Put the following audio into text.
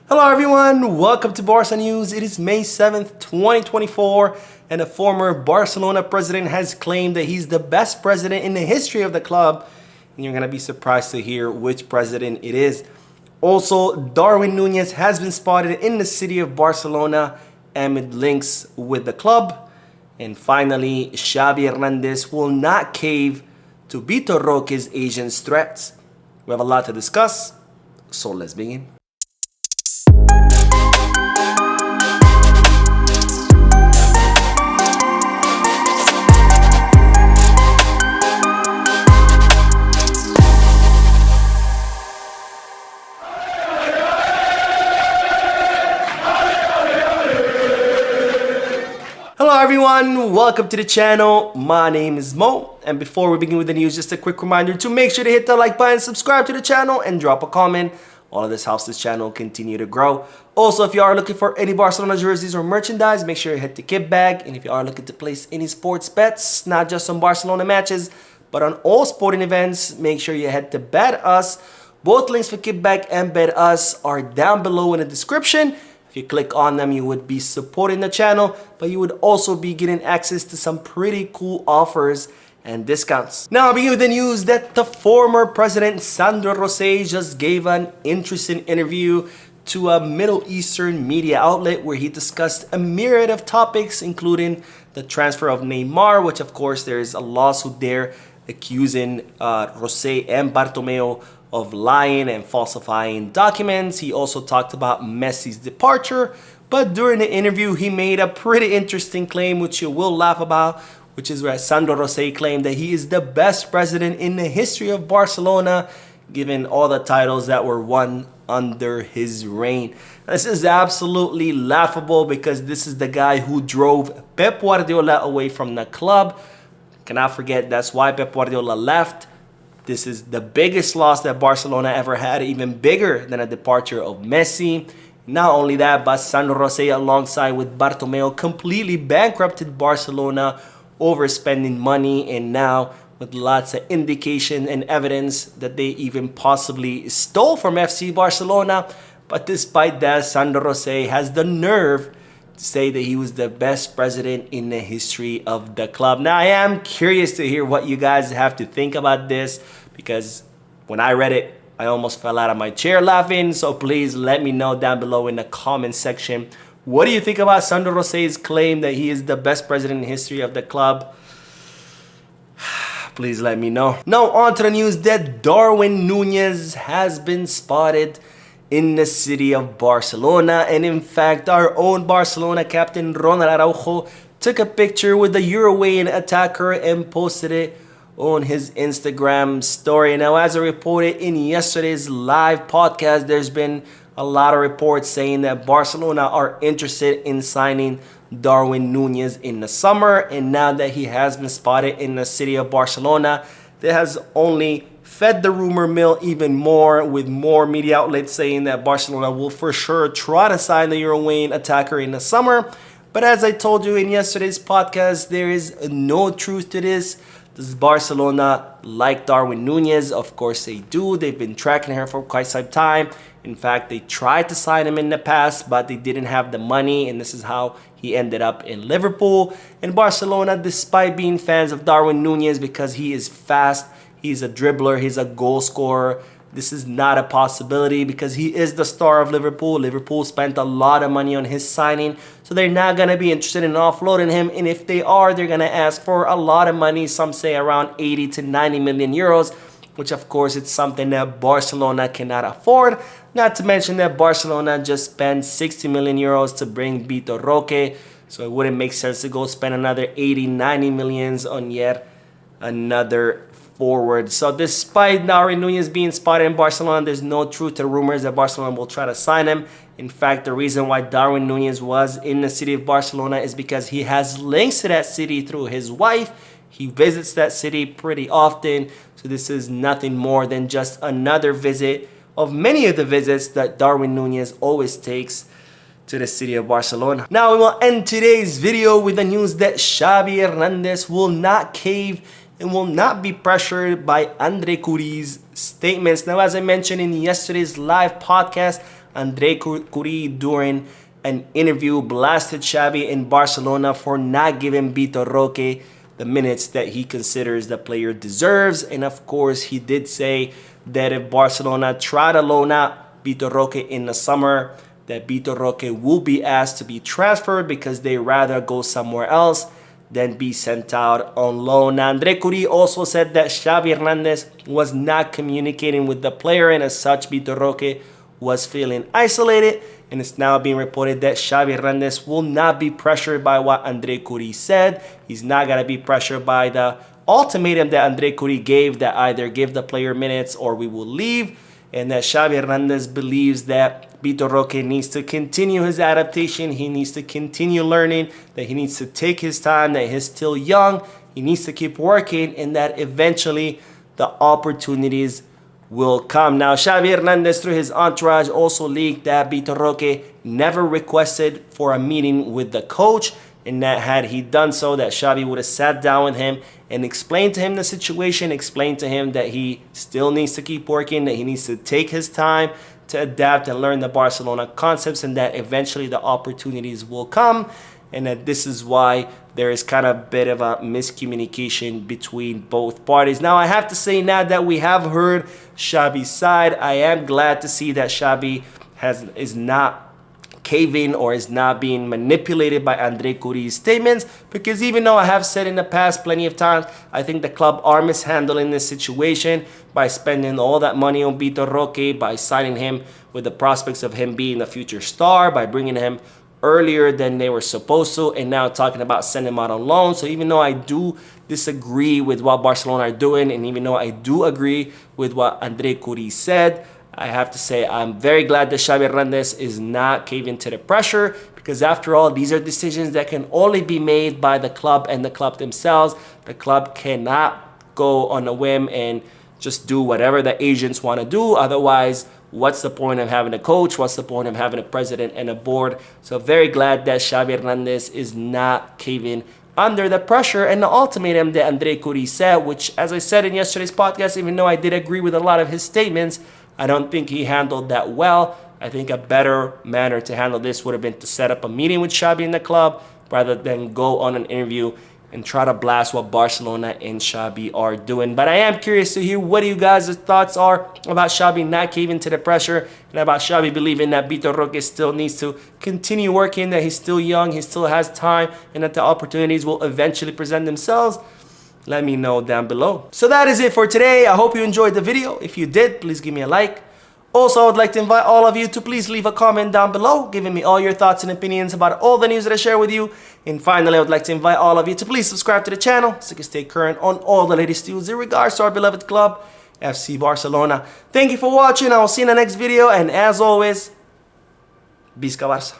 Hello everyone, welcome to Barca News. It is May 7th, 2024, and a former Barcelona president has claimed that he's the best president in the history of the club. And you're going to be surprised to hear which president it is. Also, Darwin Nunez has been spotted in the city of Barcelona amid links with the club. And finally, Xavi Hernandez will not cave to Vitor Roque's Asian threats. We have a lot to discuss, so let's begin. Hello everyone, welcome to the channel. My name is Mo, and before we begin with the news, just a quick reminder to make sure to hit the like button, subscribe to the channel, and drop a comment. All of this helps this channel continue to grow. Also, if you are looking for any Barcelona jerseys or merchandise, make sure you hit the kit bag. And if you are looking to place any sports bets, not just on Barcelona matches, but on all sporting events, make sure you head to Bet Us. Both links for Kickback and Bet Us are down below in the description. If you click on them, you would be supporting the channel, but you would also be getting access to some pretty cool offers and discounts. Now, I'll begin with the news that the former president Sandro Rosell just gave an interesting interview to a Middle Eastern media outlet where he discussed a myriad of topics, including the transfer of Neymar, which of course there is a lawsuit there accusing Rosell and Bartomeu of lying and falsifying documents. He also talked about Messi's departure, but during the interview he made a pretty interesting claim which you will laugh about, which is where Sandro Rosell claimed that he is the best president in the history of Barcelona, given all the titles that were won under his reign. This is absolutely laughable because this is the guy who drove Pep Guardiola away from the club. Cannot forget that's why Pep Guardiola left. This is the biggest loss that Barcelona ever had, even bigger than a departure of Messi. Not only that, but Sandro Rosell alongside with Bartomeu completely bankrupted Barcelona, overspending money, and now with lots of indication and evidence that they even possibly stole from FC Barcelona. But despite that, Sandro Rosell has the nerve to say that he was the best president in the history of the club. Now, I am curious to hear what you guys have to think about this, because when I read it, I almost fell out of my chair laughing. So please let me know down below in the comment section. What do you think about Sandro Rosell's claim that he is the best president in the history of the club? Please let me know. Now on to the news that Darwin Nunez has been spotted in the city of Barcelona. And in fact, our own Barcelona captain Ronald Araujo took a picture with the Uruguayan attacker and posted it on his Instagram story. Now, as I reported in yesterday's live podcast, there's been a lot of reports saying that Barcelona are interested in signing Darwin Nunez in the summer. And now that he has been spotted in the city of Barcelona, that has only fed the rumor mill even more, with more media outlets saying that Barcelona will for sure try to sign the Uruguayan attacker in the summer. But as I told you in yesterday's podcast, there is no truth to this. Does Barcelona like Darwin Nunez? Of course they do. They've been tracking her for quite some time. In fact, they tried to sign him in the past, but they didn't have the money, and this is how he ended up in Liverpool. And Barcelona, despite being fans of Darwin Nunez because he is fast, he's a dribbler, he's a goal scorer, this is not a possibility because he is the star of Liverpool. Liverpool spent a lot of money on his signing, so they're not going to be interested in offloading him. And if they are, they're going to ask for a lot of money, some say around 80 to 90 million euros, which of course it's something that Barcelona cannot afford. Not to mention that Barcelona just spent 60 million euros to bring Vitor Roque, so it wouldn't make sense to go spend another 80, 90 millions on yet another forward. So despite Darwin Nunez being spotted in Barcelona, there's no truth to rumors that Barcelona will try to sign him. In fact, the reason why Darwin Nunez was in the city of Barcelona is because he has links to that city through his wife. He visits that city pretty often. So this is nothing more than just another visit of many of the visits that Darwin Nunez always takes to the city of Barcelona. Now we will end today's video with the news that Xavi Hernandez will not cave and will not be pressured by Andre Curie's statements. Now, as I mentioned in yesterday's live podcast, Andre Curie, during an interview, blasted Xavi in Barcelona for not giving Vitor Roque the minutes that he considers the player deserves. And of course, he did say that if Barcelona try to loan out Vitor Roque in the summer, that Vitor Roque will be asked to be transferred because they rather go somewhere else than be sent out on loan. Now, Andre Curie also said that Xavi Hernandez was not communicating with the player, and as such, Vitor Roque was feeling isolated. And it's now being reported that Xavi Hernandez will not be pressured by what Andre Curie said. He's not going to be pressured by the ultimatum that Andre Curie gave, that either give the player minutes or we will leave. And that Xavi Hernandez believes that Vitor Roque needs to continue his adaptation. He needs to continue learning, that he needs to take his time, that he's still young. He needs to keep working, and that eventually the opportunities will come. Now, Xavi Hernandez, through his entourage, also leaked that Vitor Roque never requested for a meeting with the coach, and that had he done so, that Xavi would have sat down with him and explained to him the situation, explained to him that he still needs to keep working, that he needs to take his time to adapt and learn the Barcelona concepts, and that eventually the opportunities will come. And that this is why there is kind of a bit of a miscommunication between both parties. Now, I have to say, now that we have heard Xavi's side, I am glad to see that Xavi is not caving or is not being manipulated by Andre Curie's statements, because even though I have said in the past plenty of times, I think the club are mishandling this situation by spending all that money on Vitor Roque, by signing him with the prospects of him being a future star, by bringing him earlier than they were supposed to, and now talking about sending him out on loan. So even though I do disagree with what Barcelona are doing, and even though I do agree with what Andre Curie said, I have to say I'm very glad that Xavi Hernandez is not caving to the pressure, because after all, these are decisions that can only be made by the club and the club themselves. The club cannot go on a whim and just do whatever the agents want to do. Otherwise, what's the point of having a coach? What's the point of having a president and a board? So very glad that Xavi Hernandez is not caving under the pressure and the ultimatum that Andre Curie said, which, as I said in yesterday's podcast, even though I did agree with a lot of his statements, I don't think he handled that well. I think a better manner to handle this would have been to set up a meeting with Xavi in the club rather than go on an interview and try to blast what Barcelona and Xavi are doing. But I am curious to hear what you guys' thoughts are about Xavi not caving to the pressure, and about Xavi believing that Vitor Roque still needs to continue working, that he's still young, he still has time, and that the opportunities will eventually present themselves. Let me know down below. So that is it for today. I hope you enjoyed the video. If you did, please give me a like. Also, I would like to invite all of you to please leave a comment down below, giving me all your thoughts and opinions about all the news that I share with you. And finally, I would like to invite all of you to please subscribe to the channel so you can stay current on all the latest news in regards to our beloved club, FC Barcelona. Thank you for watching. I will see you in the next video. And as always, Visca Barça.